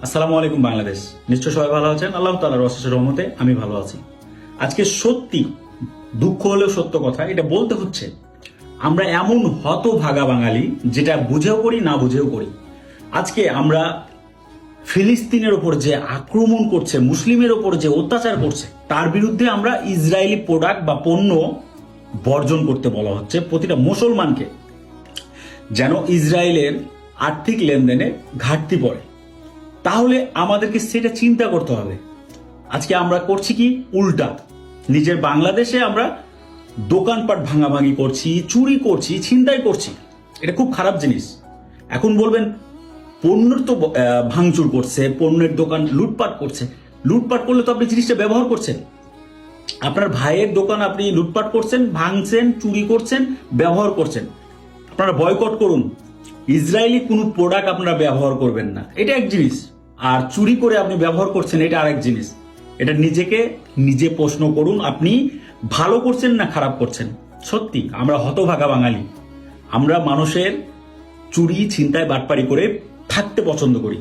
আসসালামু আলাইকুম বাংলাদেশ। নিশ্চয় সবাই ভালো আছেন। আল্লাহ তাআলার অশেষ রহমতে আমি ভালো আছি। আজকে সত্যি দুঃখ হলেও সত্য কথা এটা বলতে হচ্ছে, আমরা এমন হতভাগা বাঙালি যেটা বুঝেও করি না বুঝেও করি। আজকে আমরা ফিলিস্তিনের ওপর যে আক্রমণ করছে, মুসলিমের ওপর যে অত্যাচার করছে, তার বিরুদ্ধে আমরা ইসরায়েলি প্রোডাক্ট বা পণ্য বর্জন করতে বলা হচ্ছে প্রতিটা মুসলমানকে, যেন ইসরায়েলের আর্থিক লেনদেনে ঘাটতি পড়ে। তাহলে আমাদেরকে সেটা চিন্তা করতে হবে। আজকে আমরা করছি কি উল্টা, নিজের বাংলাদেশে আমরা দোকানপাট ভাঙাভাঙি করছি, চুরি করছি, ছিনতাই করছি। এটা খুব খারাপ জিনিস। এখন বলবেন পণ্যের তো ভাঙচুর করছে, পণ্যের দোকান লুটপাট করছে। লুটপাট করলে তো আপনি জিনিসটা ব্যবহার করছেন। আপনার ভাইয়ের দোকান আপনি লুটপাট করছেন, ভাঙছেন, চুরি করছেন, ব্যবহার করছেন। আপনারা বয়কট করুন। ইসরায়েলি কোনো প্রোডাক্ট আপনারা ব্যবহার করবেন না, এটা এক জিনিস। আর চুরি করে আপনি ব্যবহার করছেন, এটা আরেক জিনিস। এটা নিজেকে নিজে প্রশ্ন করুন, আপনি ভালো করছেন না খারাপ করছেন। সত্যি আমরা হতভাগা বাঙালি। আমরা মানুষের চুরি ছিনতাই বাটপারি করে থাকতে পছন্দ করি।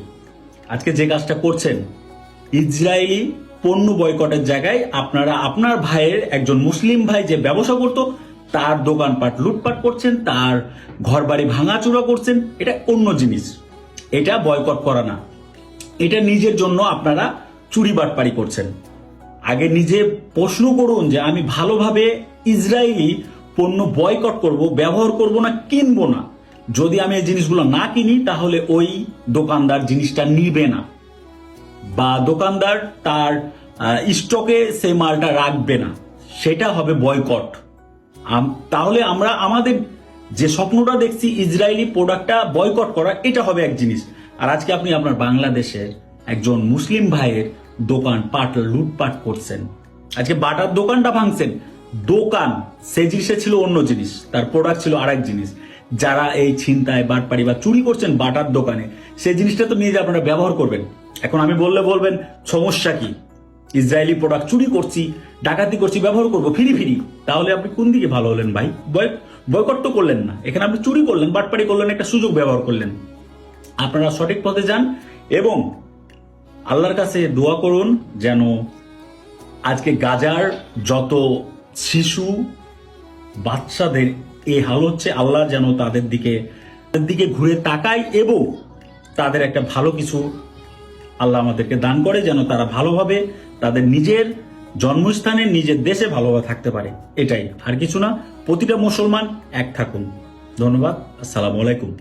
আজকে যে কাজটা করছেন, ইসরায়েলি পণ্য বয়কটের জায়গায় আপনারা আপনার ভাইয়ের একজন মুসলিম ভাই যে ব্যবসা করতো তার দোকানপাট লুটপাট করছেন, তার ঘরবাড়ি ভাঙাচুরা করছেন। এটা অন্য জিনিস, এটা বয়কট করা না। এটা নিজের জন্য আপনারা চুরি বাটপারি করছেন। আগে নিজে প্রশ্ন করুন যে আমি ভালোভাবে ইসরায়েলি পণ্য বয়কট করব, ব্যবহার করব না, কিনবো না। যদি আমি এই জিনিসগুলো না কিনি তাহলে ওই দোকানদার জিনিসটা নিবে না, বা দোকানদার তার স্টকে সেই মালটা রাখবে না, সেটা হবে বয়কট। তাহলে আমরা আমাদের যে স্বপ্নটা দেখছি ইসরায়েলি প্রোডাক্টটা বয়কট করা, এটা হবে এক জিনিস। আর আজকে আপনি আপনার বাংলাদেশের একজন মুসলিম ভাইয়ের দোকান পাট লুটপাট করছেন। আজকে বাটার দোকানটা ভাঙছেন, দোকান সে জিনিসে ছিল অন্য জিনিস, তার প্রোডাক্ট ছিল আরেক জিনিস। যারা এই ছিনতাই বাটপাড়ি বা চুরি করছেন বাটার দোকানে, সেই জিনিসটা তো নিয়ে যে আপনারা ব্যবহার করবেন। এখন আমি বললে বলবেন সমস্যা কি, ইসরায়েলি প্রোডাক্ট চুরি করছি, ডাকাতি করছি, ব্যবহার করবো ফিরি ফিরি। তাহলে আপনি কোন দিকে ভালো হলেন ভাই? বয়কট তো করলেন না, এখানে আপনি চুরি করলেন, বাটপাড়ি করলেন, একটা সুযোগ ব্যবহার করলেন। আপনারা সঠিক পথে যান এবং আল্লাহর কাছে দোয়া করুন যেন আজকে গাজার যত শিশু বাচ্চাদের এই হাল হচ্ছে, আল্লাহ যেন তাদের দিকে ঘুরে তাকায় এবং তাদের একটা ভালো কিছু আল্লাহ আমাদেরকে দান করে, যেন তারা ভালোভাবে তাদের নিজের জন্মস্থানে নিজের দেশে ভালোভাবে থাকতে পারে। এটাই, আর কিছু না। প্রতিটা মুসলমান এক থাকুন। ধন্যবাদ। আসসালামু আলাইকুম।